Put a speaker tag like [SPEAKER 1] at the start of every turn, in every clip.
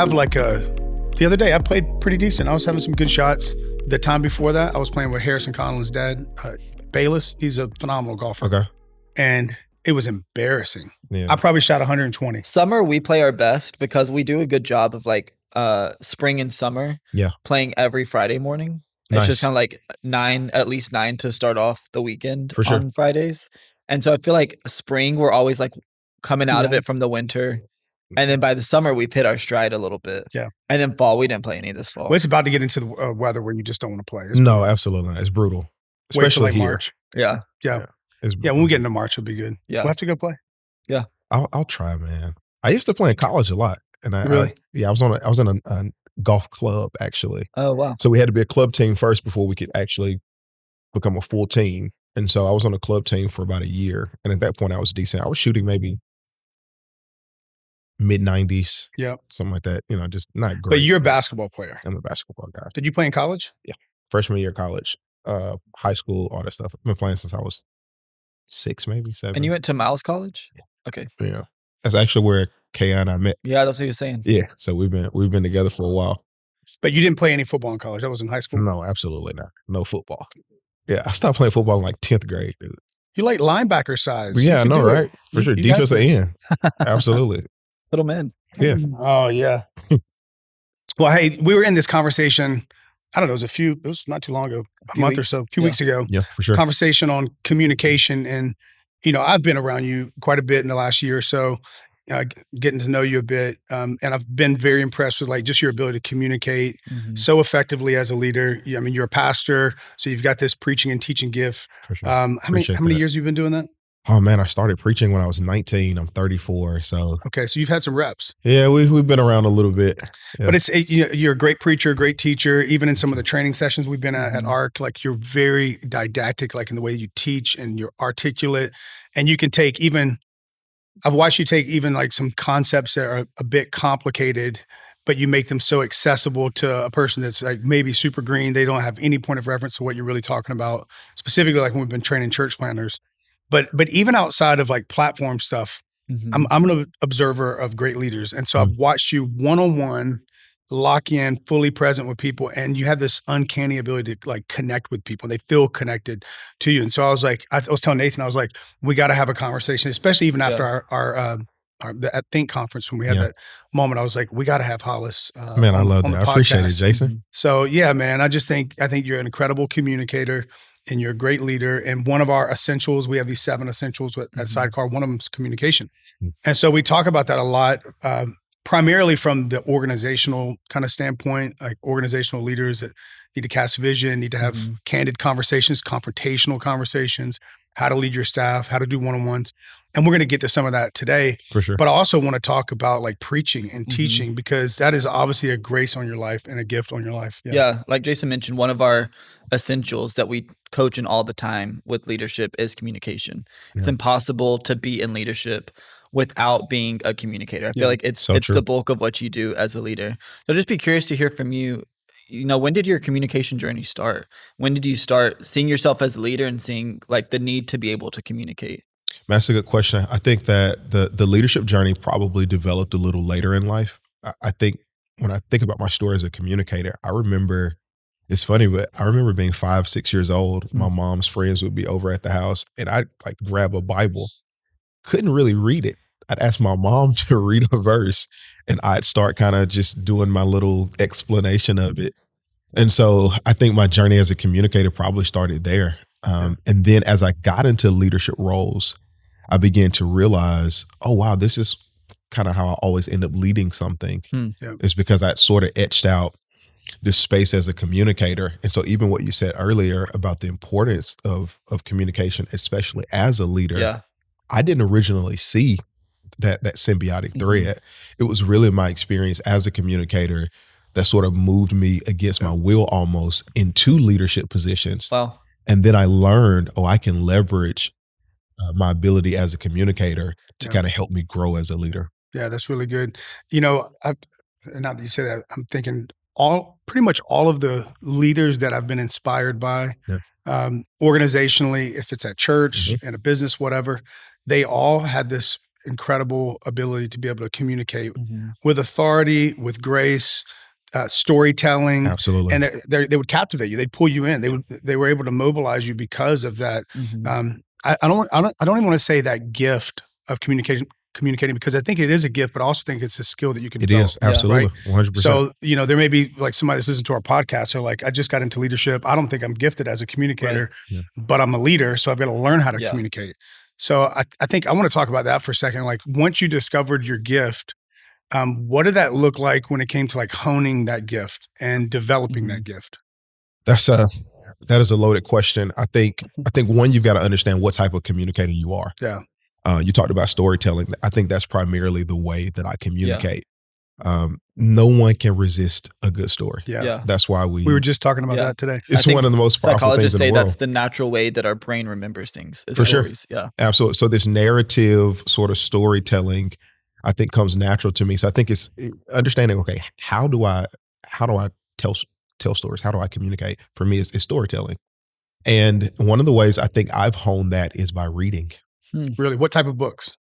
[SPEAKER 1] have the other day I played pretty decent. I was having some good shots. The time before that, I was playing with Harrison Conlon's dad, Bayless. He's a phenomenal golfer.
[SPEAKER 2] Okay.
[SPEAKER 1] And it was embarrassing.
[SPEAKER 2] Yeah.
[SPEAKER 1] I probably shot 120.
[SPEAKER 3] Summer, we play our best because we do a good job of spring and summer playing every Friday morning. It's just kind of like at least 9 to start off the weekend on Fridays. And so I feel like spring, we're always like coming out of it from the winter. And then by the summer, we've hit our stride a little bit.
[SPEAKER 1] Yeah.
[SPEAKER 3] And then fall, we didn't play any this fall.
[SPEAKER 1] Well, it's about to get into the weather where you just don't want to play.
[SPEAKER 2] No, absolutely not. It's brutal. Especially here.
[SPEAKER 1] March.
[SPEAKER 3] Yeah.
[SPEAKER 1] Yeah. When we get into March, it'll be good.
[SPEAKER 3] Yeah.
[SPEAKER 1] We'll have to go play.
[SPEAKER 3] Yeah.
[SPEAKER 2] I'll try, man. I used to play in college a lot. And I was in a golf club, actually.
[SPEAKER 3] Oh, wow.
[SPEAKER 2] So we had to be a club team first before we could actually become a full team. And so I was on a club team for about a year. And at that point, I was decent. I was shooting maybe mid-90s.
[SPEAKER 1] Yeah.
[SPEAKER 2] Something like that. Just not great.
[SPEAKER 1] But you're a basketball player.
[SPEAKER 2] I'm a basketball guy.
[SPEAKER 1] Did you play in college?
[SPEAKER 2] Yeah. Freshman year of college, high school, all that stuff. I've been playing since I was 6, maybe 7.
[SPEAKER 3] And you went to Miles College? Yeah. Okay.
[SPEAKER 2] Yeah. That's actually where Kay and I met.
[SPEAKER 3] Yeah, that's what you were saying.
[SPEAKER 2] Yeah. So we've been together for a while.
[SPEAKER 1] But you didn't play any football in college. That was in high school?
[SPEAKER 2] No, absolutely not. No football. Yeah. I stopped playing football in like 10th grade, dude.
[SPEAKER 1] You like linebacker size.
[SPEAKER 2] Yeah, I know, right? For sure. Defensive end. Absolutely.
[SPEAKER 3] Little man.
[SPEAKER 2] Yeah.
[SPEAKER 1] Oh, yeah. Well, hey, we were in this conversation, I don't know, it was not too long ago, a month or so, a few weeks ago.
[SPEAKER 2] Yeah, for sure.
[SPEAKER 1] Conversation on communication. And, I've been around you quite a bit in the last year or so, getting to know you a bit. And I've been very impressed with just your ability to communicate so effectively as a leader. You're a pastor, so you've got this preaching and teaching gift.
[SPEAKER 2] For sure.
[SPEAKER 1] How many years have you been doing that?
[SPEAKER 2] Oh man, I started preaching when I was 19. I'm 34. So
[SPEAKER 1] okay, so you've had some reps.
[SPEAKER 2] Yeah, we've been around a little bit. Yeah.
[SPEAKER 1] But you're a great preacher, a great teacher. Even in some of the training sessions we've been at ARC, you're very didactic, in the way you teach, and you're articulate. And you can take I've watched you take some concepts that are a bit complicated, but you make them so accessible to a person that's maybe super green. They don't have any point of reference to what you're really talking about. Specifically, when we've been training church planners. But even outside of platform stuff, I'm an observer of great leaders. And so I've watched you one-on-one, lock in, fully present with people. And you have this uncanny ability to connect with people. They feel connected to you. And so I was telling Nathan, we got to have a conversation, especially even after our at Think conference when we had that moment. I was like, we got to have Hollis.
[SPEAKER 2] Man, I love that. I appreciate it, Jason.
[SPEAKER 1] So yeah, man, I think you're an incredible communicator. And you're a great leader. And one of our essentials, we have these 7 essentials at Sidecar. One of them is communication. And so we talk about that a lot, primarily from the organizational kind of standpoint, organizational leaders that need to cast vision, need to have candid conversations, confrontational conversations, how to lead your staff, how to do one-on-ones. And we're going to get to some of that today.
[SPEAKER 2] For sure.
[SPEAKER 1] But I also want to talk about preaching and teaching, because that is obviously a grace on your life and a gift on your life.
[SPEAKER 3] Yeah. Like Jason mentioned, one of our essentials that we coach in all the time with leadership is communication. It's impossible to be in leadership without being a communicator. I feel like it's the bulk of what you do as a leader. So just be curious to hear from you. When did your communication journey start? When did you start seeing yourself as a leader and seeing the need to be able to communicate?
[SPEAKER 2] That's a good question. I think that the leadership journey probably developed a little later in life. I think when I think about my story as a communicator, I remember, it's funny, but I remember being 5, 6 years old. My mom's friends would be over at the house and I'd grab a Bible, couldn't really read it. I'd ask my mom to read a verse and I'd start kind of just doing my little explanation of it. And so I think my journey as a communicator probably started there. And then as I got into leadership roles, I began to realize, oh, wow, this is kind of how I always end up leading something. It's because I sort of etched out this space as a communicator. And so even what you said earlier about the importance of communication, especially as a leader, I didn't originally see that symbiotic thread. It was really my experience as a communicator that sort of moved me against my will almost into leadership positions.
[SPEAKER 3] Wow.
[SPEAKER 2] And then I learned, I can leverage my ability as a communicator to kind of help me grow as a leader.
[SPEAKER 1] Yeah, that's really good. Now that you say that, I'm thinking pretty much all of the leaders that I've been inspired by, organizationally, if it's at church, in a business, whatever, they all had this incredible ability to be able to communicate with authority, with grace, storytelling.
[SPEAKER 2] Absolutely.
[SPEAKER 1] And they would captivate you. They'd pull you in. They were able to mobilize you because of that. I don't even want to say that gift of communicating, because I think it is a gift, but I also think it's a skill that you can develop.
[SPEAKER 2] It is, absolutely,
[SPEAKER 1] right?
[SPEAKER 2] 100%.
[SPEAKER 1] So, there may be like somebody that's listening to our podcast, or like, I just got into leadership. I don't think I'm gifted as a communicator, but I'm a leader, so I've got to learn how to communicate. So I think I want to talk about that for a second. Like, once you discovered your gift, what did that look like when it came to like honing that gift and developing that gift?
[SPEAKER 2] That is a loaded question. I think one, you've got to understand what type of communicator you are.
[SPEAKER 1] Yeah.
[SPEAKER 2] You talked about storytelling. I think that's primarily the way that I communicate. No one can resist a good story.
[SPEAKER 1] Yeah.
[SPEAKER 2] That's why we
[SPEAKER 1] were just talking about that today.
[SPEAKER 2] It's one of the most powerful things in the world.
[SPEAKER 3] Psychologists say that's the natural way that our brain remembers things.
[SPEAKER 2] For
[SPEAKER 3] stories.
[SPEAKER 2] sure. Yeah. Absolutely. So this narrative sort of storytelling, I think, comes natural to me. So I think it's understanding, okay, how do I tell stories? How do I communicate? For me, it's storytelling. And one of the ways I think I've honed that is by reading.
[SPEAKER 1] Really? What type of books?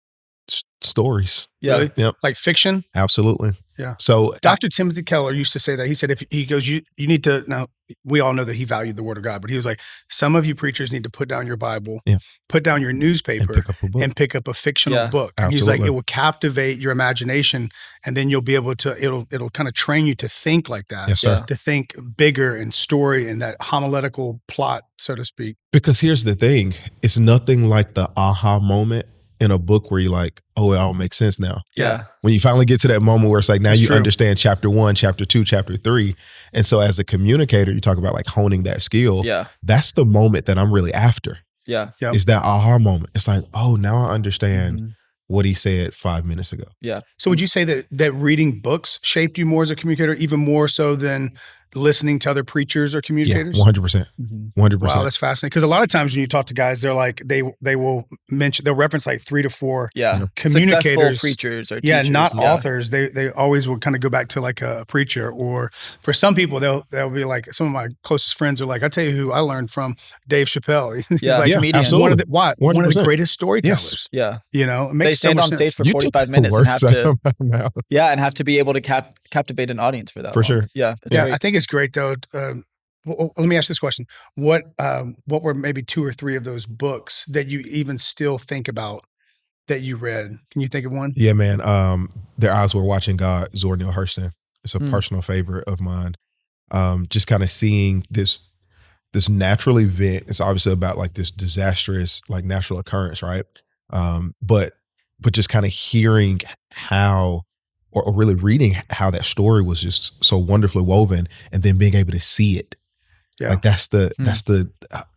[SPEAKER 2] Stories.
[SPEAKER 1] Yeah. Really?
[SPEAKER 2] Yep.
[SPEAKER 1] Like fiction?
[SPEAKER 2] Absolutely.
[SPEAKER 1] Yeah.
[SPEAKER 2] So
[SPEAKER 1] Dr. Timothy Keller used to say that. He said, he goes, you need to, now we all know that he valued the word of God, but he was like, some of you preachers need to put down your Bible, put down your newspaper, and pick up a fictional book. And he's like, it will captivate your imagination, and then you'll be able to, it'll kind of train you to think like that.
[SPEAKER 2] Yes, sir.
[SPEAKER 1] To think bigger and story and that homiletical plot, so to speak.
[SPEAKER 2] Because here's the thing, it's nothing like the aha moment in a book where you're like, oh, it all makes sense now.
[SPEAKER 1] Yeah.
[SPEAKER 2] When you finally get to that moment where it's like, now you understand chapter 1, chapter 2, chapter 3. And so as a communicator, you talk about like honing that skill.
[SPEAKER 3] Yeah.
[SPEAKER 2] That's the moment that I'm really after.
[SPEAKER 3] Yeah.
[SPEAKER 1] Yep.
[SPEAKER 2] Is that aha moment. It's like, oh, now I understand what he said 5 minutes ago.
[SPEAKER 3] Yeah.
[SPEAKER 1] So would you say that reading books shaped you more as a communicator, even more so than listening to other preachers or communicators?
[SPEAKER 2] Yeah, 100%. 100%.
[SPEAKER 1] Wow, that's fascinating. Because a lot of times when you talk to guys, they're like, they'll reference like 3 to 4 communicators.
[SPEAKER 3] Successful preachers or teachers.
[SPEAKER 1] Not authors. They always will kind of go back to like a preacher, or for some people, they'll be like, some of my closest friends are like, I tell you who I learned from, Dave Chappelle. He's like,
[SPEAKER 2] absolutely.
[SPEAKER 1] one of the greatest storytellers.
[SPEAKER 2] Yes.
[SPEAKER 1] Yeah. It makes
[SPEAKER 3] they stand on stage for 45 minutes and have to be able to captivate an audience for that.
[SPEAKER 2] For sure.
[SPEAKER 3] Yeah.
[SPEAKER 1] I think it's great though. Let me ask this question. What were maybe 2 or 3 of those books that you even still think about that you read? Can you think of one?
[SPEAKER 2] Yeah, man. Their Eyes Were Watching God, Zora Neale Hurston. It's a personal favorite of mine. Just kind of seeing this natural event. It's obviously about like this disastrous, like natural occurrence, right? But just kind of hearing how, or really reading how that story was just so wonderfully woven, and then being able to see it. Yeah. Like that's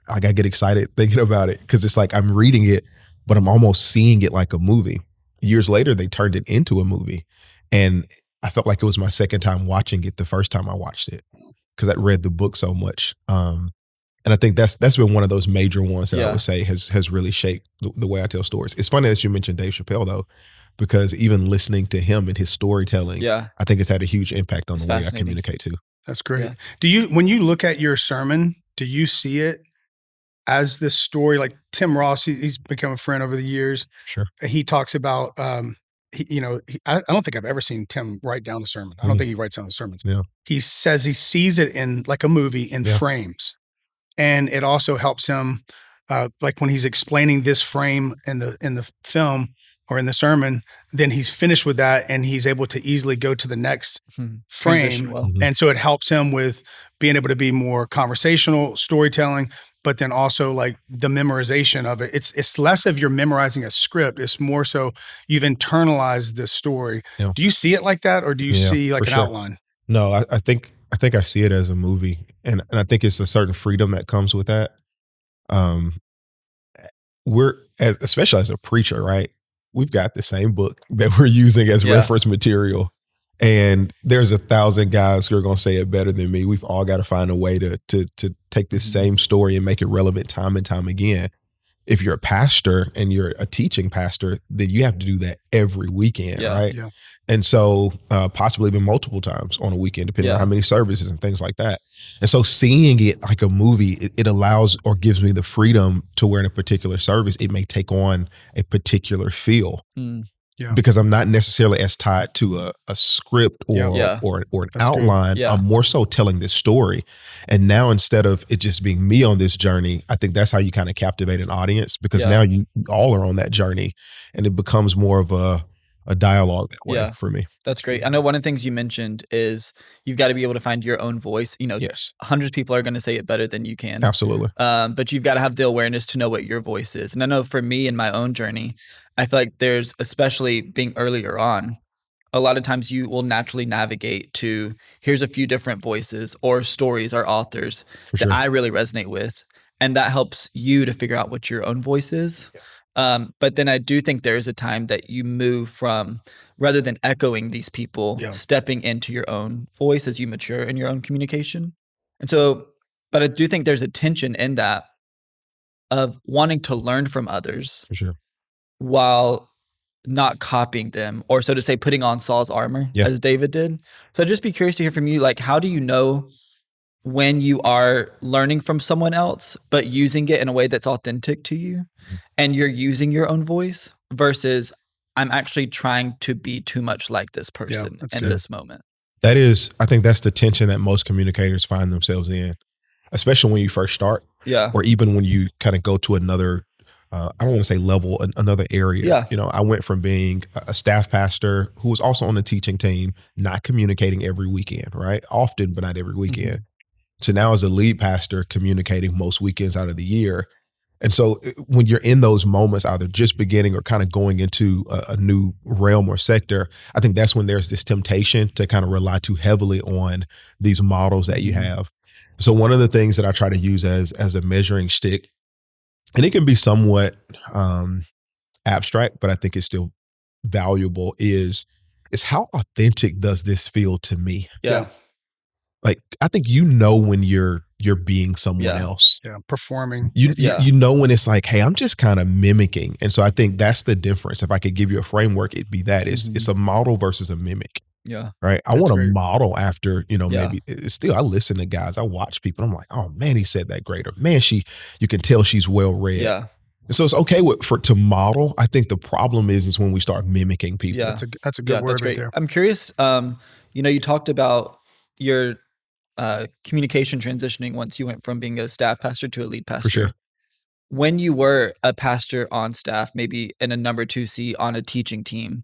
[SPEAKER 2] I get excited thinking about it, because it's like I'm reading it, but I'm almost seeing it like a movie. Years later, they turned it into a movie, and I felt like it was my second time watching it the first time I watched it, because I read the book so much. And I think that's been one of those major ones that I would say has really shaped the way I tell stories. It's funny that you mentioned Dave Chappelle though, because even listening to him and his storytelling, I think it's had a huge impact on the way I communicate too.
[SPEAKER 1] That's great. Yeah. When you look at your sermon, do you see it as this story? Like Tim Ross, he's become a friend over the years.
[SPEAKER 2] Sure.
[SPEAKER 1] He talks about, I don't think I've ever seen Tim write down the sermon. I don't think he writes down the sermons. Yeah. He says he sees it in like a movie in frames. And it also helps him, like when he's explaining this frame in the film or in the sermon, then he's finished with that and he's able to easily go to the next frame. Well. And so it helps him with being able to be more conversational, storytelling, but then also like the memorization of it. It's less of you're memorizing a script. It's more so you've internalized this story. Yeah. Do you see it like that, or do you see like an outline?
[SPEAKER 2] No, I think I see it as a movie, and I think it's a certain freedom that comes with that. Especially as a preacher, right? We've got the same book that we're using as reference material, and there's 1,000 guys who are going to say it better than me. We've all got to find a way to take this same story and make it relevant time and time again. If you're a pastor and you're a teaching pastor, then you have to do that every weekend, right? Yeah. And so possibly even multiple times on a weekend, depending on how many services and things like that. And so seeing it like a movie, it allows or gives me the freedom to where in a particular service, it may take on a particular feel. because I'm not necessarily as tied to a script or an outline.
[SPEAKER 3] Yeah.
[SPEAKER 2] I'm more so telling this story. And now instead of it just being me on this journey, I think that's how you kind of captivate an audience, because now you all are on that journey, and it becomes more of a dialogue that way for me.
[SPEAKER 3] That's great. I know one of the things you mentioned is you've got to be able to find your own voice. You know, hundreds of people are going to say it better than you can.
[SPEAKER 2] Absolutely.
[SPEAKER 3] But you've got to have the awareness to know what your voice is. And I know for me in my own journey, I feel like there's, especially being earlier on, a lot of times you will naturally navigate to, here's a few different voices or stories or authors that I really resonate with. And that helps you to figure out what your own voice is. But then I do think there is a time that you move from, rather than echoing these people, stepping into your own voice as you mature in your own communication. And so, but I do think there's a tension in that of wanting to learn from others while not copying them, or so to say, putting on Saul's armor as David did. So I'd just be curious to hear from you, like, how do you know when you are learning from someone else, but using it in a way that's authentic to you and you're using your own voice versus I'm actually trying to be too much like this person in this moment?
[SPEAKER 2] That is, I think that's the tension that most communicators find themselves in, especially when you first start. Or even when you kind of go to another, I don't want to say level, another area. You know, I went from being a staff pastor who was also on the teaching team, not communicating every weekend, right? Often, but not every weekend. So now as a lead pastor, communicating most weekends out of the year. And so when you're in those moments, either just beginning or kind of going into a new realm or sector, I think that's when there's this temptation to kind of rely too heavily on these models that you have. So one of the things that I try to use as a measuring stick, and it can be somewhat abstract, but I think it's still valuable, is how authentic does this feel to me? Like, I think when you're being someone else.
[SPEAKER 1] Performing.
[SPEAKER 2] You know when it's like, hey, I'm just kind of mimicking. And so I think that's the difference. If I could give you a framework, it'd be that. It's a model versus a mimic. Right. I want to model after, maybe still I listen to guys, I watch people. I'm like, oh man, he said that great. Or man, you can tell she's well read. So it's okay to model. I think the problem is when we start mimicking people.
[SPEAKER 1] That's a good word right there.
[SPEAKER 3] I'm curious. You talked about your communication transitioning once you went from being a staff pastor to a lead pastor.
[SPEAKER 2] For sure.
[SPEAKER 3] When you were a pastor on staff, maybe in a number 2 seat on a teaching team,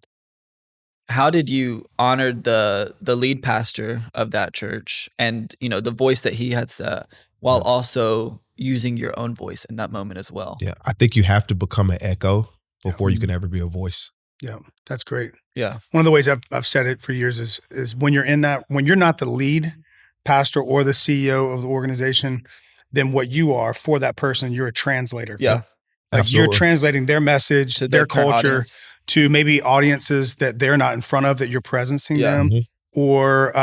[SPEAKER 3] how did you honor the lead pastor of that church and the voice that he had set, while also using your own voice in that moment as well?
[SPEAKER 2] I think you have to become an echo before you can ever be a voice.
[SPEAKER 1] That's great.
[SPEAKER 3] One
[SPEAKER 1] of the ways I've said it for years is when you're not the lead pastor or the CEO of the organization, then what you are for that person, you're a translator. Like you're translating their message, to their culture, audience, to maybe audiences that they're not in front of, that you're presencing them. Or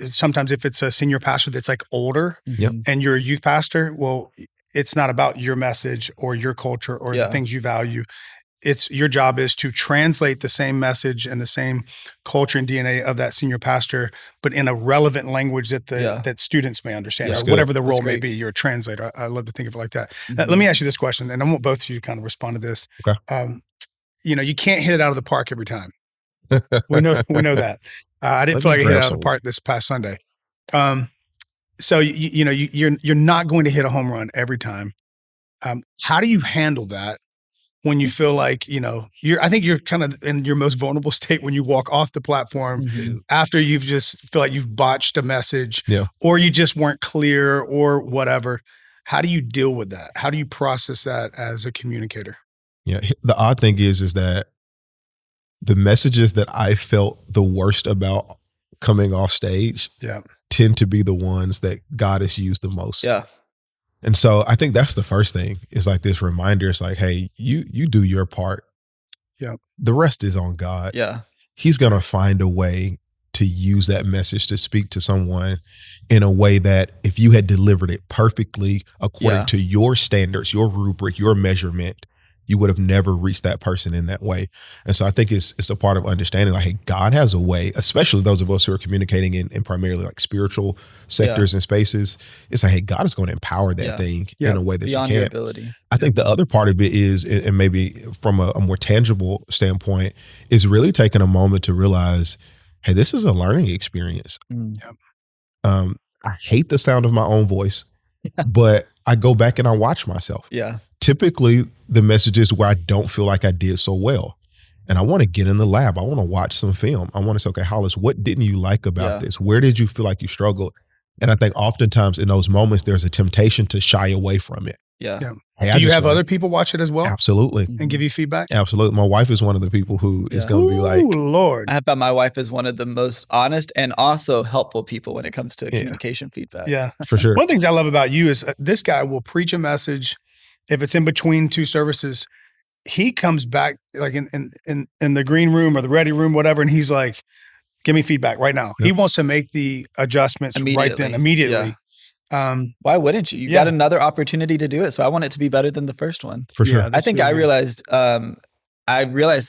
[SPEAKER 1] sometimes if it's a senior pastor that's like older and you're a youth pastor, well, it's not about your message or your culture or the things you value. It's your job is to translate the same message and the same culture and DNA of that senior pastor, but in a relevant language that that students may understand, or whatever the role may be. You're a translator. I love to think of it like that. Let me ask you this question, and I want both of you to kind of respond to this.
[SPEAKER 2] Okay.
[SPEAKER 1] You can't hit it out of the park every time. We know that. I didn't feel like I hit it out of the park this past Sunday. So you're not going to hit a home run every time. How do you handle that when you feel like, I think you're kind of in your most vulnerable state when you walk off the platform after you've just feel like you've botched a message or you just weren't clear or whatever. How do you deal with that? How do you process that as a communicator?
[SPEAKER 2] The odd thing is that the messages that I felt the worst about coming off stage tend to be the ones that God has used the most. And so I think that's the first thing, is like this reminder. It's like, hey, you do your part. The rest is on God. He's going to find a way to use that message to speak to someone in a way that if you had delivered it perfectly according to your standards, your rubric, your measurement, you would have never reached that person in that way. And so I think it's a part of understanding like, hey, God has a way, especially those of us who are communicating in primarily like spiritual sectors and spaces. It's like, hey, God is going to empower that thing in a way that
[SPEAKER 3] beyond
[SPEAKER 2] you
[SPEAKER 3] your
[SPEAKER 2] can't.
[SPEAKER 3] ability.
[SPEAKER 2] I think the other part of it is, and maybe from a more tangible standpoint, is really taking a moment to realize, hey, this is a learning experience. I hate the sound of my own voice, but I go back and I watch myself.
[SPEAKER 3] Yeah.
[SPEAKER 2] Typically, the messages where I don't feel like I did so well. And I want to get in the lab. I want to watch some film. I want to say, okay, Hollis, what didn't you like about this? Where did you feel like you struggled? And I think oftentimes in those moments, there's a temptation to shy away from it.
[SPEAKER 3] Yeah.
[SPEAKER 1] Hey, do you have other people watch it as well?
[SPEAKER 2] Absolutely.
[SPEAKER 1] And give you feedback?
[SPEAKER 2] Absolutely. My wife is one of the people who is going to be like,
[SPEAKER 1] oh, Lord.
[SPEAKER 3] I have found my wife is one of the most honest and also helpful people when it comes to communication feedback.
[SPEAKER 1] Yeah.
[SPEAKER 2] For sure.
[SPEAKER 1] One of the things I love about you is this guy will preach a message. If it's in between two services, he comes back like in the green room or the ready room, whatever. And he's like, give me feedback right now. He wants to make the adjustments right then, immediately.
[SPEAKER 3] Yeah. Why wouldn't you? You got another opportunity to do it. So I want it to be better than the first one.
[SPEAKER 2] For sure.
[SPEAKER 3] I think I realized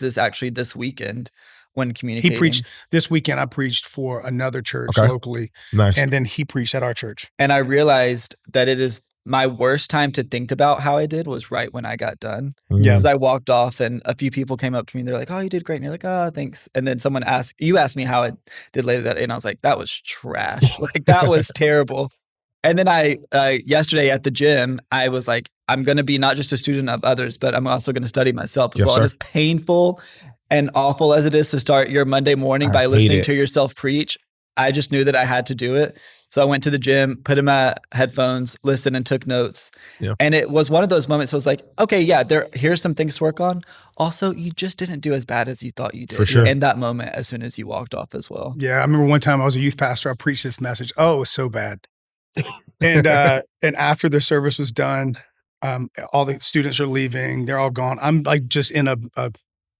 [SPEAKER 3] this actually this weekend when communicating.
[SPEAKER 1] He preached this weekend. I preached for another church locally.
[SPEAKER 2] Nice.
[SPEAKER 1] And then he preached at our church.
[SPEAKER 3] And I realized that it is my worst time to think about how I did was right when I got done.
[SPEAKER 1] Yeah.
[SPEAKER 3] Because I walked off and a few people came up to me and they're like, oh, you did great. And you're like, oh, thanks. And then someone asked me how I did later that day. And I was like, that was trash. Like that was terrible. And then yesterday at the gym, I was like, I'm going to be not just a student of others, but I'm also going to study myself as well.
[SPEAKER 2] Sir.
[SPEAKER 3] And as painful and awful as it is to start your Monday morning by listening to yourself preach, I just knew that I had to do it. So I went to the gym, put in my headphones, listened and took notes. Yeah. And it was one of those moments where I was like, okay, here's some things to work on. Also, you just didn't do as bad as you thought you did.
[SPEAKER 2] For sure.
[SPEAKER 3] In that moment, as soon as you walked off as well.
[SPEAKER 1] Yeah. I remember one time I was a youth pastor. I preached this message. Oh, it was so bad. And after the service was done, all the students are leaving. They're all gone. I'm like just in a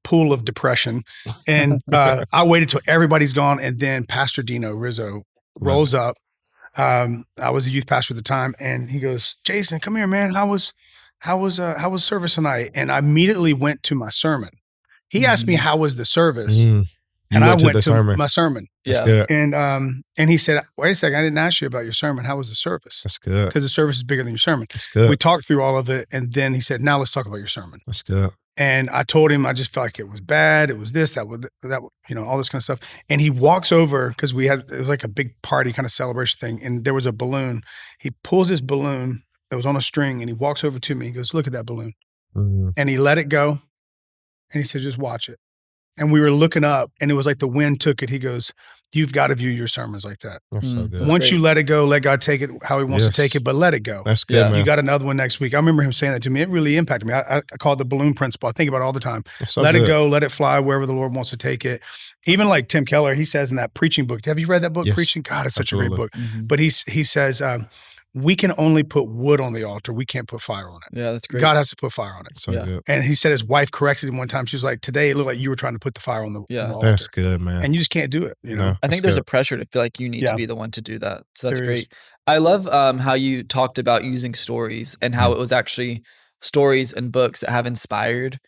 [SPEAKER 1] pool of depression. And I waited till everybody's gone. And then Pastor Dino Rizzo rolls up. I was a youth pastor at the time, and he goes, Jason, come here, man. How was service tonight? And I immediately went to my sermon. He asked me how was the service. And I went to my sermon.
[SPEAKER 2] That's good.
[SPEAKER 1] And he said, wait a second, I didn't ask you about your sermon. How was the service?
[SPEAKER 2] That's good.
[SPEAKER 1] Because the service is bigger than your sermon.
[SPEAKER 2] That's good.
[SPEAKER 1] We talked through all of it. And then he said, now let's talk about your sermon.
[SPEAKER 2] That's good.
[SPEAKER 1] And I told him, I just felt like it was bad. It was this, that, all this kind of stuff. And he walks over, because it was like a big party kind of celebration thing. And there was a balloon. He pulls this balloon that was on a string, and he walks over to me. He goes, look at that balloon. And he let it go. And he said, just watch it. And we were looking up, and it was like the wind took it. He goes, you've got to view your sermons like that.
[SPEAKER 2] That's so good.
[SPEAKER 1] Once you let it go, let God take it how he wants to take it, but let it go.
[SPEAKER 2] That's good, man.
[SPEAKER 1] You got another one next week. I remember him saying that to me. It really impacted me. I call it the balloon principle. I think about it all the time. Let it go, let it fly wherever the Lord wants to take it. Even like Tim Keller, he says in that preaching book, have you read that book, Preaching? God, it's such a great book. But he says, we can only put wood on the altar. We can't put fire on it.
[SPEAKER 3] Yeah, that's great.
[SPEAKER 1] God has to put fire on it.
[SPEAKER 2] So good.
[SPEAKER 1] And he said his wife corrected him one time. She was like, today it looked like you were trying to put the fire on the altar.
[SPEAKER 2] That's good, man.
[SPEAKER 1] And you just can't do it.
[SPEAKER 2] No,
[SPEAKER 3] I think there's a pressure to feel like you need to be the one to do that. So that's great.
[SPEAKER 1] Is.
[SPEAKER 3] I love how you talked about using stories and how it was actually stories and books that have inspired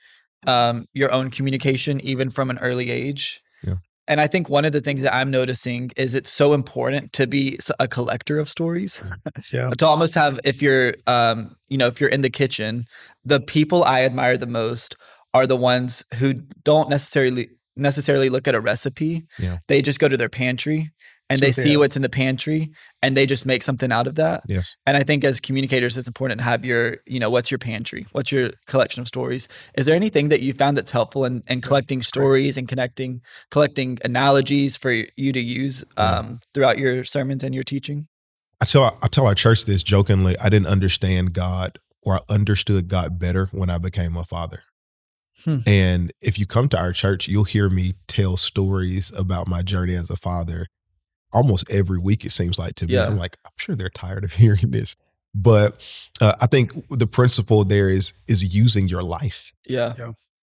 [SPEAKER 3] your own communication, even from an early age.
[SPEAKER 2] Yeah.
[SPEAKER 3] And I think one of the things that I'm noticing is it's so important to be a collector of stories.
[SPEAKER 1] Yeah.
[SPEAKER 3] To almost have, if you're in the kitchen, the people I admire the most are the ones who don't necessarily look at a recipe.
[SPEAKER 2] Yeah.
[SPEAKER 3] They just go to their pantry and they see what's in the pantry and they just make something out of that.
[SPEAKER 2] Yes.
[SPEAKER 3] And I think as communicators, it's important to have your, what's your pantry? What's your collection of stories? Is there anything that you found that's helpful in collecting stories and collecting analogies for you to use throughout your sermons and your teaching?
[SPEAKER 2] I tell our church this jokingly. I didn't understand God, or I understood God better when I became a father. And if you come to our church, you'll hear me tell stories about my journey as a father almost every week, it seems like to me. I'm like, I'm sure they're tired of hearing this. But I think the principle there is using your life.
[SPEAKER 3] Yeah.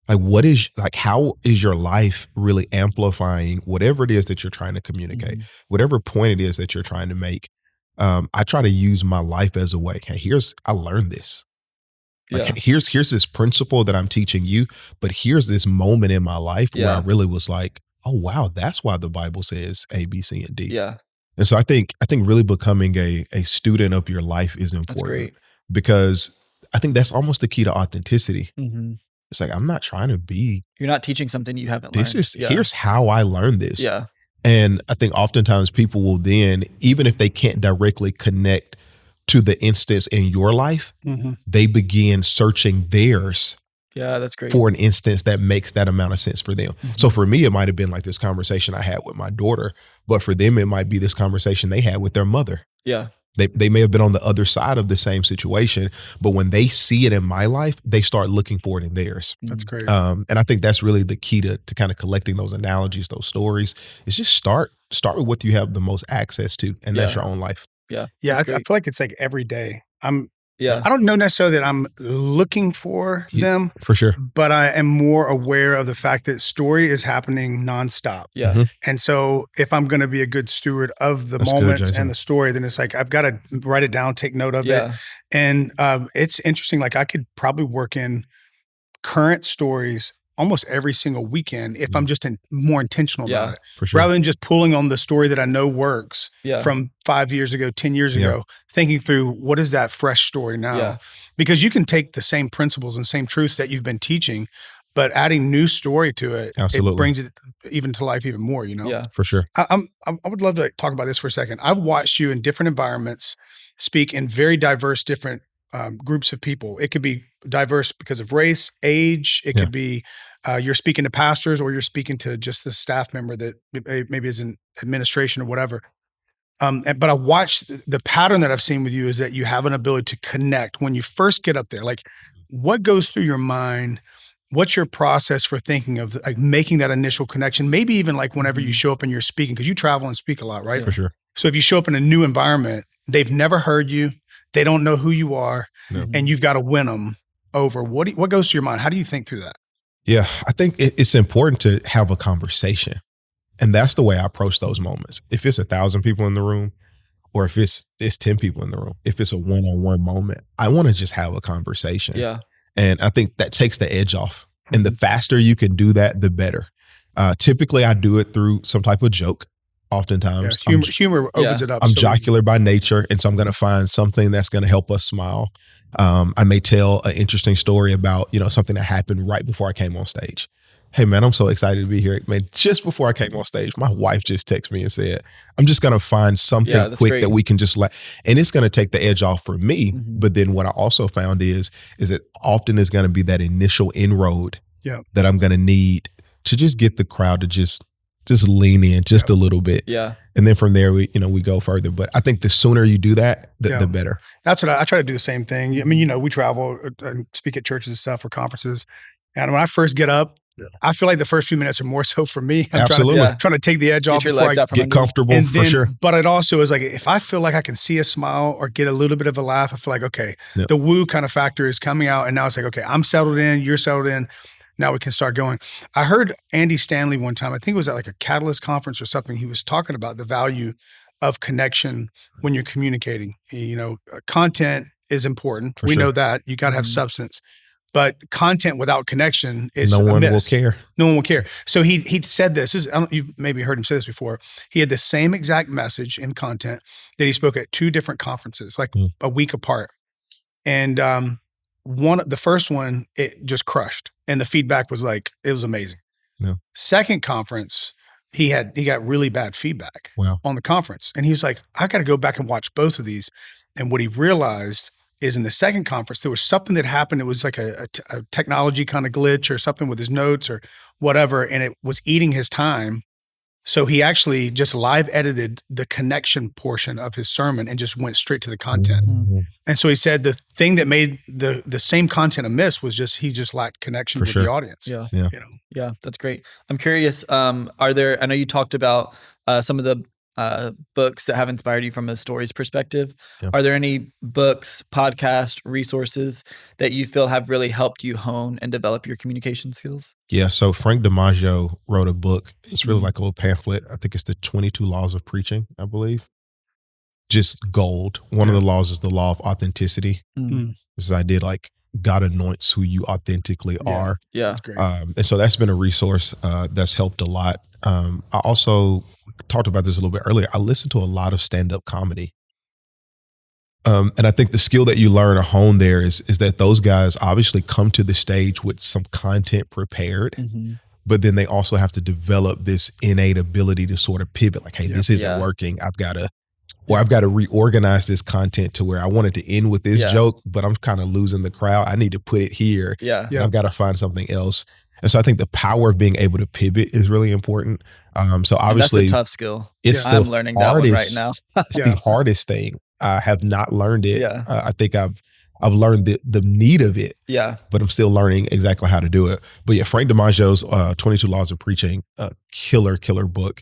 [SPEAKER 2] Like, how is your life really amplifying whatever it is that you're trying to communicate, whatever point it is that you're trying to make? I try to use my life as a way. Hey, I learned this. Like, here's this principle that I'm teaching you, but here's this moment in my life where I really was like, oh wow, that's why the Bible says A, B, C, and D.
[SPEAKER 3] Yeah.
[SPEAKER 2] And so I think really becoming a student of your life is important. That's great. Because I think that's almost the key to authenticity. Mm-hmm. It's like, I'm not trying to be.
[SPEAKER 3] You're not teaching something you haven't learned.
[SPEAKER 2] Here's how I learned this.
[SPEAKER 3] Yeah.
[SPEAKER 2] And I think oftentimes people will then, even if they can't directly connect to the instance in your life, they begin searching theirs.
[SPEAKER 3] Yeah, that's great.
[SPEAKER 2] For an instance that makes that amount of sense for them. Mm-hmm. So for me, it might have been like this conversation I had with my daughter, but for them, it might be this conversation they had with their mother.
[SPEAKER 3] Yeah.
[SPEAKER 2] They may have been on the other side of the same situation, but when they see it in my life, they start looking for it in theirs.
[SPEAKER 1] That's great.
[SPEAKER 2] And I think that's really the key to kind of collecting those analogies, those stories, is just start with what you have the most access to, and that's your own life.
[SPEAKER 3] Yeah.
[SPEAKER 1] Yeah. I feel like it's like every day.
[SPEAKER 3] Yeah.
[SPEAKER 1] I don't know necessarily that I'm looking for them.
[SPEAKER 2] For sure.
[SPEAKER 1] But I am more aware of the fact that story is happening nonstop.
[SPEAKER 3] Yeah.
[SPEAKER 2] Mm-hmm.
[SPEAKER 1] And so if I'm going to be a good steward of the moments and the story, then it's like, I've got to write it down, take note of it. And it's interesting. Like, I could probably work in current stories almost every single weekend if I'm just more intentional about it.
[SPEAKER 2] For sure.
[SPEAKER 1] Rather than just pulling on the story that I know works from 5 years ago, 10 years ago, thinking through what is that fresh story now? Yeah. Because you can take the same principles and same truths that you've been teaching, but adding new story to it, it brings it even to life even more, you know?
[SPEAKER 3] Yeah,
[SPEAKER 2] for sure.
[SPEAKER 1] I would love to talk about this for a second. I've watched you in different environments speak in very diverse, different groups of people. It could be diverse because of race, age. It could be you're speaking to pastors, or you're speaking to just the staff member that maybe is in administration or whatever. But I watched the pattern that I've seen with you is that you have an ability to connect when you first get up there. Like, what goes through your mind? What's your process for thinking of like making that initial connection? Maybe even like whenever you show up and you're speaking, because you travel and speak a lot, right?
[SPEAKER 2] For sure.
[SPEAKER 1] So if you show up in a new environment, they've never heard you, they don't know who you are, and you've got to win them over. What goes through your mind? How do you think through that?
[SPEAKER 2] Yeah, I think it's important to have a conversation. And that's the way I approach those moments. If it's 1,000 people in the room, or if it's 10 people in the room, if it's a one-on-one moment, I want to just have a conversation.
[SPEAKER 3] Yeah.
[SPEAKER 2] And I think that takes the edge off. And the faster you can do that, the better. Typically, I do it through some type of joke. Oftentimes,
[SPEAKER 1] humor opens it up.
[SPEAKER 2] I'm jocular by nature, and so I'm going to find something that's going to help us smile. I may tell an interesting story about, something that happened right before I came on stage. Hey man, I'm so excited to be here. Man, just before I came on stage, my wife just texted me and said, I'm just going to find something quick that we can just and it's going to take the edge off for me. Mm-hmm. But then what I also found is that often is going to be that initial inroad that I'm going to need to just get the crowd to just lean in just a little bit.
[SPEAKER 3] Yeah.
[SPEAKER 2] And then from there, we go further. But I think the sooner you do that, the better.
[SPEAKER 1] That's what I try to do the same thing. I mean, we travel and speak at churches and stuff for conferences. And when I first get up, I feel like the first few minutes are more so for me. I'm trying to take the edge off before I
[SPEAKER 2] get comfortable, for sure.
[SPEAKER 1] But it also is like, if I feel like I can see a smile or get a little bit of a laugh, I feel like, okay, the woo kind of factor is coming out. And now it's like, okay, I'm settled in, you're settled in. Now we can start going. I heard Andy Stanley one time, I think it was at like a Catalyst conference or something. He was talking about the value of connection when you're communicating. Content is important. We know that. You got to have substance. But content without connection is
[SPEAKER 2] no one will care.
[SPEAKER 1] No one will care. So he said this. You've maybe heard him say this before. He had the same exact message in content that he spoke at 2 different conferences, like a week apart. And the first one, it just crushed. And the feedback was like, it was amazing. Yeah. Second conference, he got really bad feedback on the conference. And he was like, I got to go back and watch both of these. And what he realized is in the second conference, there was something that happened. It was like a technology kind of glitch or something with his notes or whatever. And it was eating his time. So he actually just live edited the connection portion of his sermon and just went straight to the content. Mm-hmm. And so he said the thing that made the same content amiss was he just lacked connection with the audience.
[SPEAKER 3] Yeah. Yeah. That's great. I'm curious. I know you talked about some of the books that have inspired you from a stories perspective. Yeah. Are there any books, podcasts, resources that you feel have really helped you hone and develop your communication skills?
[SPEAKER 2] Yeah. So Frank DiMaggio wrote a book. It's really like a little pamphlet. I think it's the 22 Laws of Preaching, I believe. Just gold. One of the laws is the law of authenticity. Mm-hmm. This is I did like God anoints who you authentically are.
[SPEAKER 3] Yeah.
[SPEAKER 1] That's great.
[SPEAKER 2] And so that's been a resource that's helped a lot. I also talked about this a little bit earlier. I listen to a lot of stand-up comedy. And I think the skill that you learn or hone there is that those guys obviously come to the stage with some content prepared, but then they also have to develop this innate ability to sort of pivot, like, hey, this isn't working. I've got to reorganize this content to where I wanted to end with this joke, but I'm kind of losing the crowd. I need to put it here. I've got to find something else. And so I think the power of being able to pivot is really important. So obviously,
[SPEAKER 3] and that's a tough skill.
[SPEAKER 2] I'm
[SPEAKER 3] learning that one right now.
[SPEAKER 2] It's the hardest thing. I have not learned it. I think I've learned the need of it. But I'm still learning exactly how to do it. But yeah, Frank DiMaggio's 22 Laws of Preaching, a killer book.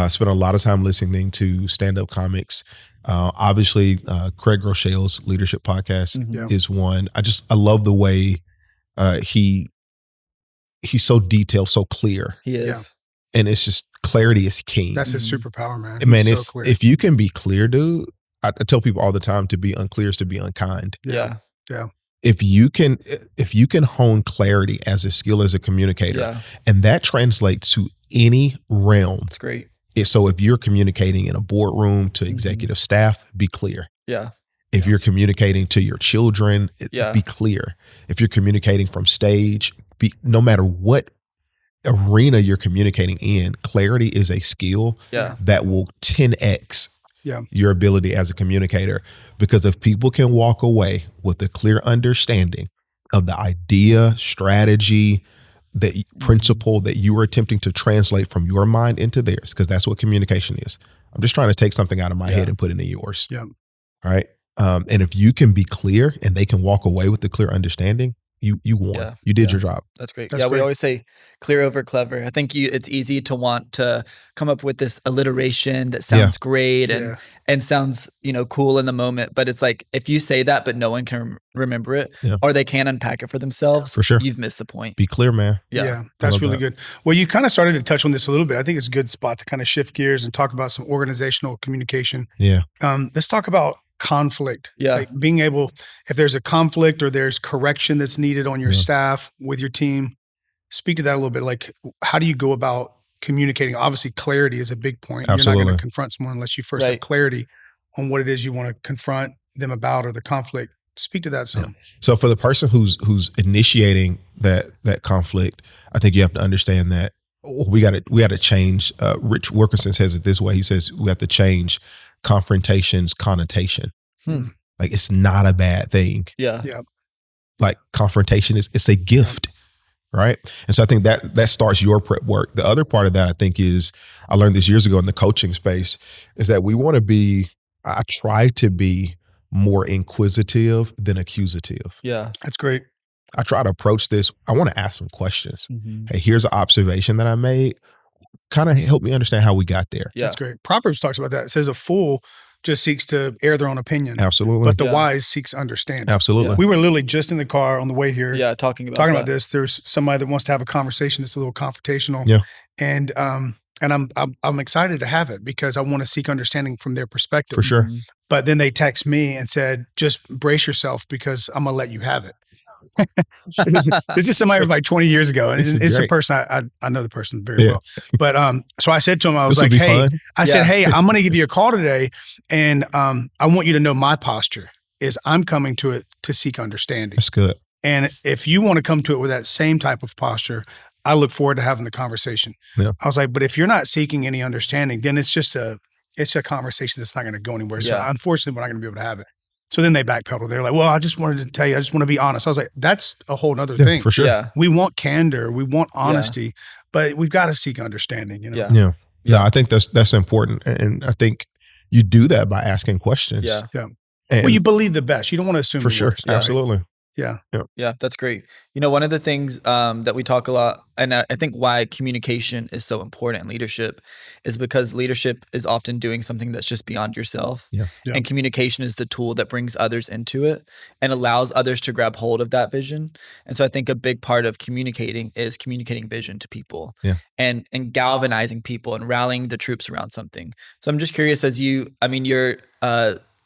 [SPEAKER 2] Spent a lot of time listening to stand-up comics. Obviously, Craig Groeschel's Leadership Podcast is one. I love the way he's so detailed, so clear.
[SPEAKER 3] He is.
[SPEAKER 2] And it's just clarity is king.
[SPEAKER 1] That's his superpower, man.
[SPEAKER 2] Man,
[SPEAKER 1] He's so clear.
[SPEAKER 2] if you can be clear, dude, I tell people all the time, to be unclear is to be unkind.
[SPEAKER 1] Yeah.
[SPEAKER 2] If you can hone clarity as a skill as a communicator, and that translates to any realm.
[SPEAKER 3] It's great.
[SPEAKER 2] So if you're communicating in a boardroom to executive staff, be clear. If you're communicating to your children, be clear. If you're communicating from stage, no matter what arena you're communicating in, clarity is a skill that will 10x your ability as a communicator. Because if people can walk away with a clear understanding of the idea, strategy, the principle that you are attempting to translate from your mind into theirs, because that's what communication is. I'm just trying to take something out of my head and put it in yours. Right. And if you can be clear and they can walk away with the clear understanding, you won. You did your job.
[SPEAKER 3] That's great. We always say clear over clever. I think it's easy to want to come up with this alliteration that sounds great and sounds, cool in the moment. But it's like, if you say that, but no one can remember it or they can't unpack it for themselves,
[SPEAKER 2] for sure,
[SPEAKER 3] you've missed the point.
[SPEAKER 2] Be clear, man.
[SPEAKER 1] Yeah, that's really good. Well, you kind of started to touch on this a little bit. I think it's a good spot to kind of shift gears and talk about some organizational communication. Let's talk about conflict. Like being able, if there's a conflict or there's correction that's needed on your staff with your team, speak to that a little bit. Like, how do you go about communicating? Obviously, clarity is a big point.
[SPEAKER 2] Absolutely.
[SPEAKER 1] You're not going to confront someone unless you first have clarity on what it is you want to confront them about or the conflict. Speak to that some.
[SPEAKER 2] So for the person who's initiating that conflict, I think you have to understand that we got to change. Rich Wilkerson says it this way. He says we have to change confrontation's connotation. Like, it's not a bad thing. Like, confrontation it's a gift, right? And so I think that starts your prep work. The other part of that, I think, is, I learned this years ago in the coaching space, is that I try to be more inquisitive than accusative.
[SPEAKER 1] That's great.
[SPEAKER 2] I try to approach this. I want to ask some questions. Hey, here's an observation that I made. Kind of help me understand how we got there.
[SPEAKER 1] That's great. Proverbs talks about that. It says a fool just seeks to air their own opinion.
[SPEAKER 2] Absolutely.
[SPEAKER 1] But the wise seeks understanding.
[SPEAKER 2] Absolutely.
[SPEAKER 1] We were literally just in the car on the way here.
[SPEAKER 3] Talking about
[SPEAKER 1] this. There's somebody that wants to have a conversation that's a little confrontational. And I'm excited to have it because I want to seek understanding from their perspective.
[SPEAKER 2] For sure.
[SPEAKER 1] But then they text me and said, just brace yourself because I'm going to let you have it. This is somebody from like 20 years ago. And it's a person, I know the person very well. But so I said to him, I was like, hey, hey, I'm going to give you a call today. And I want you to know my posture is I'm coming to it to seek understanding.
[SPEAKER 2] That's good.
[SPEAKER 1] And if you want to come to it with that same type of posture, I look forward to having the conversation. I was like, but if you're not seeking any understanding, then it's a conversation that's not going to go anywhere. So unfortunately, we're not going to be able to have it. So then they backpedal. They're like, well, I just wanted to tell you, I just want to be honest. I was like, that's a whole nother thing.
[SPEAKER 2] For sure.
[SPEAKER 1] We want candor. We want honesty, but we've got to seek understanding,
[SPEAKER 2] No, I think that's important. And I think you do that by asking questions.
[SPEAKER 1] Well, you believe the best. You don't want to assume
[SPEAKER 2] for
[SPEAKER 1] the
[SPEAKER 2] sure.
[SPEAKER 1] worst.
[SPEAKER 2] Absolutely.
[SPEAKER 3] Yeah, that's great. One of the things that we talk a lot, and I think why communication is so important in leadership is because leadership is often doing something that's just beyond yourself. And communication is the tool that brings others into it and allows others to grab hold of that vision. And so I think a big part of communicating is communicating vision to people and galvanizing people and rallying the troops around something. So I'm just curious, you're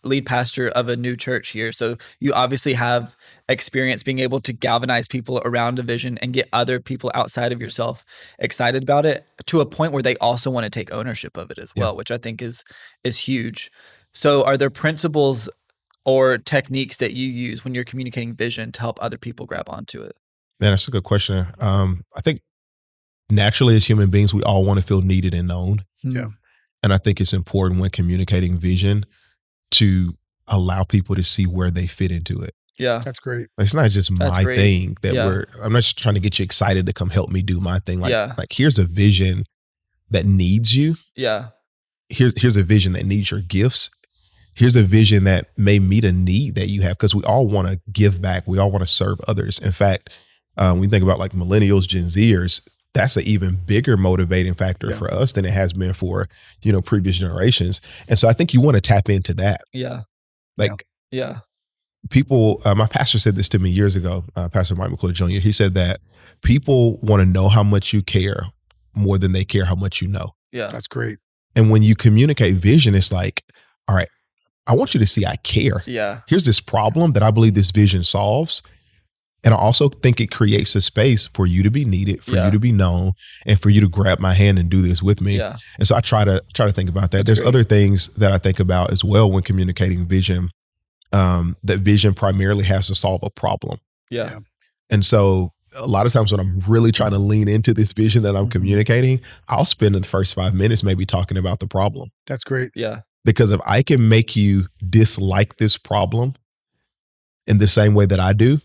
[SPEAKER 3] lead pastor of a new church here. So you obviously have experience being able to galvanize people around a vision and get other people outside of yourself excited about it to a point where they also want to take ownership of it as well, which I think is huge. So are there principles or techniques that you use when you're communicating vision to help other people grab onto it?
[SPEAKER 2] Man, that's a good question. I think naturally as human beings, we all want to feel needed and known.
[SPEAKER 1] Yeah.
[SPEAKER 2] And I think it's important when communicating vision to allow people to see where they fit into it.
[SPEAKER 3] Yeah.
[SPEAKER 1] That's great.
[SPEAKER 2] It's not just my thing that I'm not just trying to get you excited to come help me do my thing. Like here's a vision that needs you.
[SPEAKER 3] Yeah.
[SPEAKER 2] Here's a vision that needs your gifts. Here's a vision that may meet a need that you have, because we all want to give back. We all want to serve others. In fact, when you think about like millennials, Gen Zers, that's an even bigger motivating factor for us than it has been for, previous generations. And so I think you want to tap into that.
[SPEAKER 3] Yeah.
[SPEAKER 2] People, my pastor said this to me years ago, Pastor Mike McClure Jr. He said that people want to know how much you care more than they care how much you know.
[SPEAKER 3] Yeah.
[SPEAKER 1] That's great.
[SPEAKER 2] And when you communicate vision, it's like, all right, I want you to see I care.
[SPEAKER 3] Yeah.
[SPEAKER 2] Here's this problem that I believe this vision solves. And I also think it creates a space for you to be needed, for you to be known, and for you to grab my hand and do this with me.
[SPEAKER 3] Yeah.
[SPEAKER 2] And so I try to think about that. There's other things that I think about as well when communicating vision. That vision primarily has to solve a problem.
[SPEAKER 3] Yeah.
[SPEAKER 2] And so a lot of times when I'm really trying to lean into this vision that I'm communicating, I'll spend the first 5 minutes maybe talking about the problem.
[SPEAKER 1] That's great.
[SPEAKER 3] Yeah.
[SPEAKER 2] Because if I can make you dislike this problem in the same way that I do,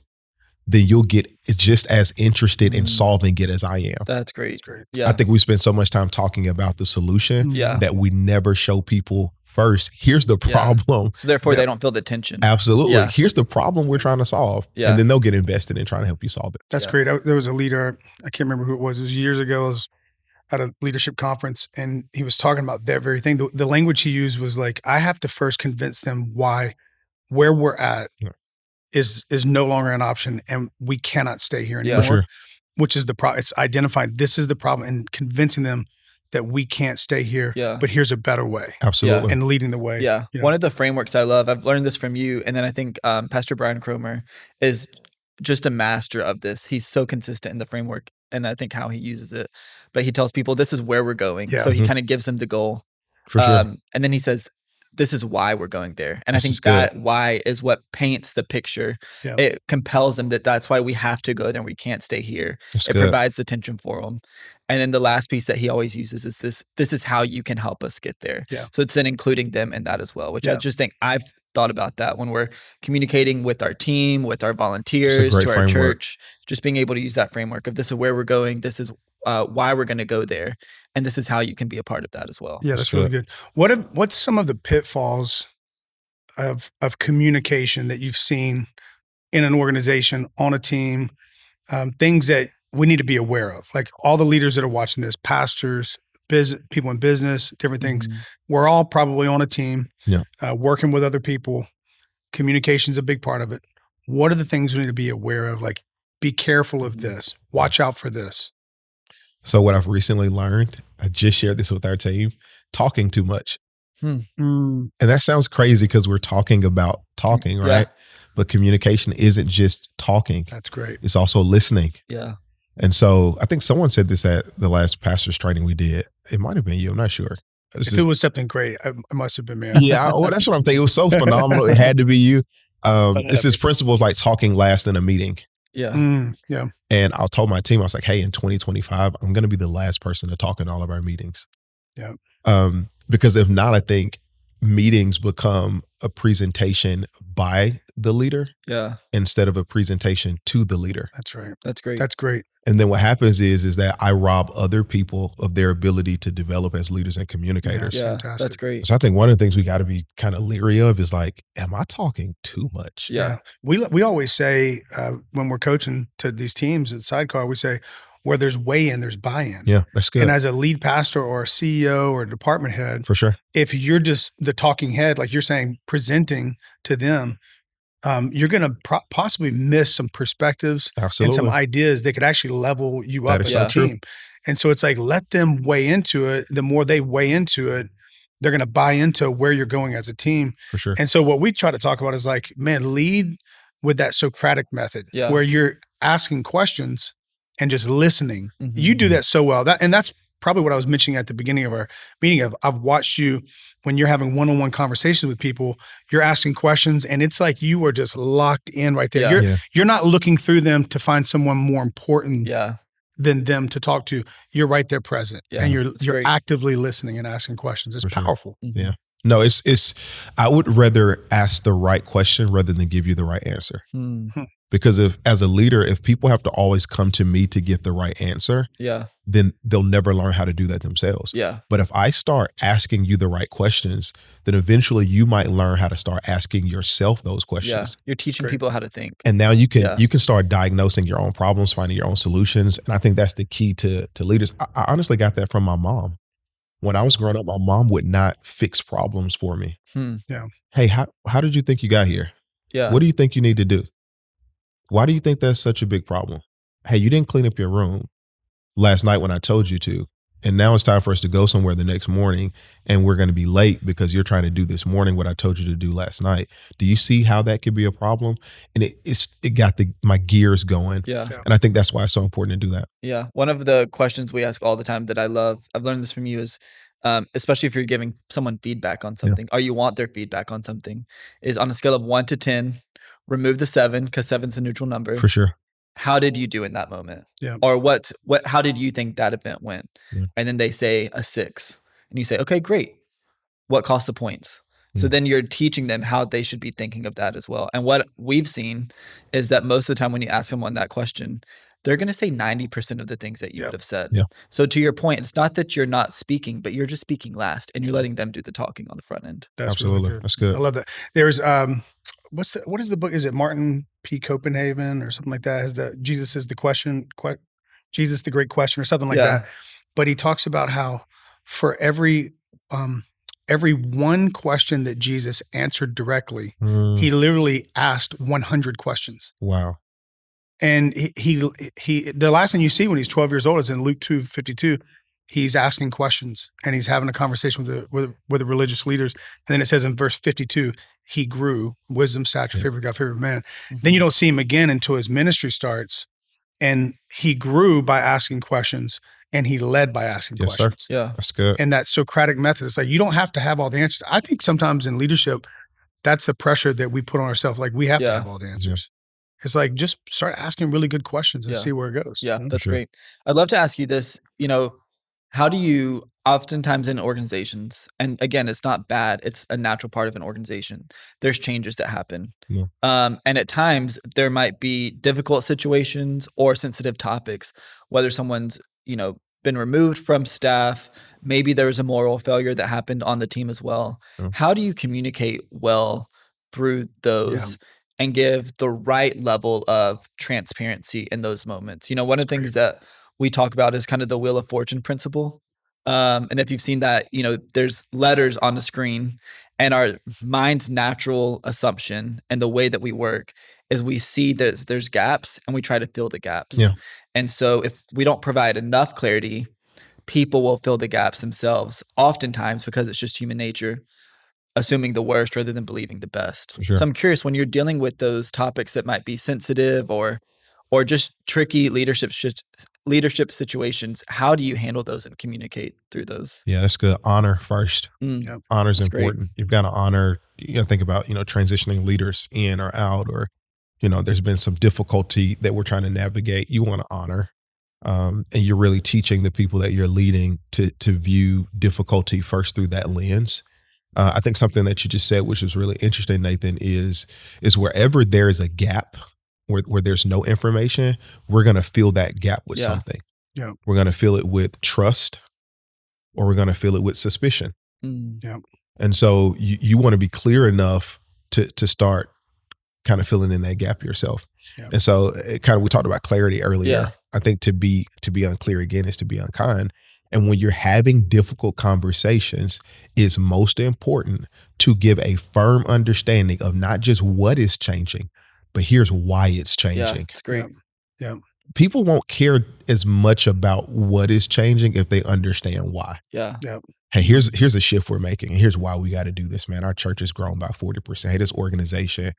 [SPEAKER 2] then you'll get just as interested in solving it as I am.
[SPEAKER 3] That's great.
[SPEAKER 1] That's great.
[SPEAKER 3] Yeah.
[SPEAKER 2] I think we spend so much time talking about the solution that we never show people first. Here's the problem.
[SPEAKER 3] So therefore they don't feel the tension.
[SPEAKER 2] Absolutely.
[SPEAKER 3] Yeah.
[SPEAKER 2] Here's the problem we're trying to solve.
[SPEAKER 3] Yeah.
[SPEAKER 2] And then they'll get invested in trying to help you solve it.
[SPEAKER 1] That's great. There was a leader, I can't remember who it was years ago. I was at a leadership conference and he was talking about that very thing. The language he used was like, I have to first convince them why where we're at is no longer an option and we cannot stay here anymore.
[SPEAKER 2] For sure.
[SPEAKER 1] Which is the problem. It's identifying this is the problem and convincing them that we can't stay here, but here's a better way.
[SPEAKER 2] Absolutely.
[SPEAKER 1] And leading the way.
[SPEAKER 3] Yeah. One of the frameworks I love, I've learned this from you, and then I think Pastor Brian Cromer is just a master of this. He's so consistent in the framework, and I think how he uses it. But he tells people, this is where we're going.
[SPEAKER 1] Yeah.
[SPEAKER 3] So he kind of gives them the goal.
[SPEAKER 2] For sure.
[SPEAKER 3] And then he says, this is why we're going there. And
[SPEAKER 2] This
[SPEAKER 3] I
[SPEAKER 2] is
[SPEAKER 3] think that why is what paints the picture.
[SPEAKER 1] Yeah.
[SPEAKER 3] It compels them that's why we have to go there. We can't stay here.
[SPEAKER 2] That's
[SPEAKER 3] It
[SPEAKER 2] good.
[SPEAKER 3] provides the tension for them. And then the last piece that he always uses is this is how you can help us get there.
[SPEAKER 1] Yeah.
[SPEAKER 3] So it's then including them in that as well, which I just think I've thought about that when we're communicating with our team, with our volunteers,
[SPEAKER 2] It's a great
[SPEAKER 3] to our
[SPEAKER 2] framework.
[SPEAKER 3] church, just being able to use that framework of this is where we're going. This is why we're going to go there. And this is how you can be a part of that as well.
[SPEAKER 1] Yeah, that's really good. What's some of the pitfalls of communication that you've seen in an organization, on a team, things that we need to be aware of? Like all the leaders that are watching this, pastors, people in business, different things, we're all probably on a team, working with other people. Communication is a big part of it. What are the things we need to be aware of? Like, be careful of this. Watch out for this.
[SPEAKER 2] So what I've recently learned, I just shared this with our team, talking too much. And that sounds crazy because we're talking about talking, right? But communication isn't just talking.
[SPEAKER 1] That's great.
[SPEAKER 2] It's also listening.
[SPEAKER 3] Yeah.
[SPEAKER 2] And so I think someone said this at the last pastor's training we did. It might have been you. I'm not sure.
[SPEAKER 1] If it was something great, it must have been me.
[SPEAKER 2] Yeah, well, that's what I'm thinking. It was so phenomenal. It had to be you. It's this principle of like talking last in a meeting.
[SPEAKER 3] Yeah.
[SPEAKER 1] Yeah.
[SPEAKER 2] And I told my team, I was like, hey, in 2025, I'm going to be the last person to talk in all of our meetings.
[SPEAKER 1] Yeah.
[SPEAKER 2] Because if not, I think meetings become a presentation by the leader instead of a presentation to the leader.
[SPEAKER 1] That's right.
[SPEAKER 3] That's great.
[SPEAKER 1] That's great.
[SPEAKER 2] And then what happens is that I rob other people of their ability to develop as leaders and communicators.
[SPEAKER 1] Yeah.
[SPEAKER 3] Yeah,
[SPEAKER 1] Fantastic.
[SPEAKER 3] that's great.
[SPEAKER 2] So I think one of the things we got to be kind of leery of is like, am I talking too much?
[SPEAKER 3] Yeah.
[SPEAKER 1] We always say when we're coaching to these teams at Sidecar, we say where there's weigh-in, there's buy-in.
[SPEAKER 2] Yeah, that's good.
[SPEAKER 1] And as a lead pastor or a CEO or a department head,
[SPEAKER 2] For sure.
[SPEAKER 1] if you're just the talking head, like you're saying, presenting to them, you're going to possibly miss some perspectives
[SPEAKER 2] Absolutely.
[SPEAKER 1] and some ideas that could actually level you
[SPEAKER 2] That
[SPEAKER 1] up
[SPEAKER 2] is
[SPEAKER 1] as a
[SPEAKER 2] so true.
[SPEAKER 1] team. And so it's like, let them weigh into it. The more they weigh into it, they're going to buy into where you're going as a team.
[SPEAKER 2] For sure.
[SPEAKER 1] And so what we try to talk about is like, man, lead with that Socratic method where you're asking questions and just listening. Mm-hmm. You do that so well. That's probably what I was mentioning at the beginning of our meeting. I've watched you when you're having one-on-one conversations with people, you're asking questions and it's like you are just locked in right there. You're not looking through them to find someone more important than them to talk to. You're right there present and you're actively listening and asking questions. It's powerful.
[SPEAKER 2] Sure. Yeah. No, it's I would rather ask the right question rather than give you the right answer. Mm-hmm. Because as a leader, if people have to always come to me to get the right answer, then they'll never learn how to do that themselves. Yeah. But if I start asking you the right questions, then eventually you might learn how to start asking yourself those questions.
[SPEAKER 3] Yeah. You're teaching people how to think.
[SPEAKER 2] And now you can start diagnosing your own problems, finding your own solutions. And I think that's the key to leaders. I honestly got that from my mom. When I was growing up, my mom would not fix problems for me. Yeah. Hey, how did you think you got here? Yeah. What do you think you need to do? Why do you think that's such a big problem? Hey, you didn't clean up your room last night when I told you to. And now it's time for us to go somewhere the next morning and we're going to be late because you're trying to do this morning what I told you to do last night. Do you see how that could be a problem? And it got my gears going. Yeah. And I think that's why it's so important to do that.
[SPEAKER 3] Yeah. One of the questions we ask all the time that I love, I've learned this from you, is especially if you're giving someone feedback on something or you want their feedback on something, is on a scale of 1 to 10, remove the 7 because 7's a neutral number.
[SPEAKER 2] For sure.
[SPEAKER 3] How did you do in that moment? Yeah. Or how did you think that event went? Yeah. And then they say a 6 and you say, okay, great. What cost the points? So then you're teaching them how they should be thinking of that as well. And what we've seen is that most of the time when you ask someone that question, they're going to say 90% of the things that you would have said. Yeah. So to your point, it's not that you're not speaking, but you're just speaking last and you're letting them do the talking on the front end.
[SPEAKER 1] That's
[SPEAKER 2] absolutely
[SPEAKER 1] really good.
[SPEAKER 2] That's good.
[SPEAKER 1] I love that. There's what is the book? Is it Martin P. Copenhagen or something like that? Has the Jesus is the question, Jesus the Great Question or something like that. But he talks about how for every one question that Jesus answered directly, he literally asked 100 questions.
[SPEAKER 2] Wow.
[SPEAKER 1] And he the last thing you see when he's 12 years old is in Luke 2:52. He's asking questions and he's having a conversation with the religious leaders. And then it says in verse 52, he grew, wisdom, stature, favor of God, favor of man. Mm-hmm. Then you don't see him again until his ministry starts. And he grew by asking questions and he led by asking questions.
[SPEAKER 2] Sir. Yeah. That's good.
[SPEAKER 1] And that Socratic method, it's like, you don't have to have all the answers. I think sometimes in leadership, that's the pressure that we put on ourselves. Like we have to have all the answers. Yeah. It's like, just start asking really good questions and see where it goes.
[SPEAKER 3] Yeah, that's great. I'd love to ask you this, how do you oftentimes in organizations, and again, it's not bad, it's a natural part of an organization, there's changes that happen. Yeah. And at times there might be difficult situations or sensitive topics, whether someone's, been removed from staff, maybe there was a moral failure that happened on the team as well. Yeah. How do you communicate well through those and give the right level of transparency in those moments? One of the things that we talk about is kind of the Wheel of Fortune principle. And if you've seen that, there's letters on the screen and our mind's natural assumption and the way that we work is we see that there's gaps and we try to fill the gaps. Yeah. And so if we don't provide enough clarity, people will fill the gaps themselves, oftentimes because it's just human nature, assuming the worst rather than believing the best. Sure. So I'm curious, when you're dealing with those topics that might be sensitive or just tricky leadership situations, how do you handle those and communicate through those?
[SPEAKER 2] Yeah, that's good. Honor first. Honor is important. Great. You've got to honor, you got to think about, transitioning leaders in or out, or, there's been some difficulty that we're trying to navigate. You want to honor, and you're really teaching the people that you're leading to view difficulty first through that lens. I think something that you just said, which is really interesting, Nathan, is wherever there is a gap, where there's no information, we're going to fill that gap with something. Yeah. We're going to fill it with trust, or we're going to fill it with suspicion. Yeah. And so you want to be clear enough to start kind of filling in that gap yourself. Yeah. And so we talked about clarity earlier. Yeah. I think to be unclear again is to be unkind. And when you're having difficult conversations, it's most important to give a firm understanding of not just what is changing, but here's why it's changing.
[SPEAKER 3] Yeah, it's great.
[SPEAKER 1] Yeah.
[SPEAKER 2] People won't care as much about what is changing if they understand why.
[SPEAKER 3] Yeah.
[SPEAKER 2] hey, here's a shift we're making, and here's why we got to do this, man. Our church has grown by 40%. Hey, this organization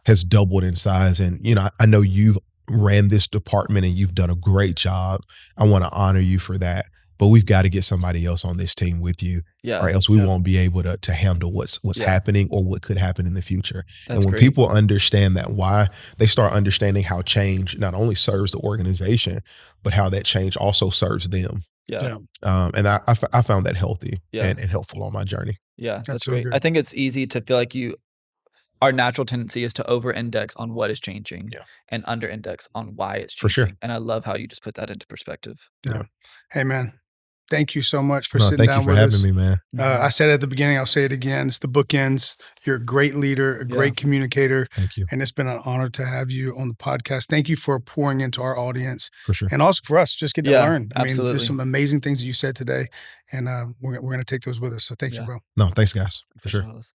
[SPEAKER 2] has doubled in size. And, I know you've ran this department and you've done a great job. I want to honor you for that. But we've got to get somebody else on this team with you, or else we won't be able to handle what's happening or what could happen in the future. And when people understand that why, they start understanding how change not only serves the organization, but how that change also serves them. And I found that healthy and helpful on my journey.
[SPEAKER 3] Yeah, that's
[SPEAKER 1] so
[SPEAKER 3] great.
[SPEAKER 1] good.
[SPEAKER 3] I think it's easy to feel like our natural tendency is to over-index on what is changing and under-index on why it's changing.
[SPEAKER 2] For sure.
[SPEAKER 3] And I love how you just put that into perspective.
[SPEAKER 1] Yeah. Hey, man. Thank you so much for sitting down with us.
[SPEAKER 2] Thank you for having me, man.
[SPEAKER 1] I said it at the beginning, I'll say it again. It's the bookends. You're a great leader, a great communicator.
[SPEAKER 2] Thank you.
[SPEAKER 1] And it's been an honor to have you on the podcast. Thank you for pouring into our audience.
[SPEAKER 2] For sure.
[SPEAKER 1] And also for us, just get to learn. I
[SPEAKER 3] absolutely.
[SPEAKER 1] mean, there's some amazing things that you said today, and we're going to take those with us. So thank you, bro.
[SPEAKER 2] No, thanks, guys. For sure.
[SPEAKER 3] Hollis.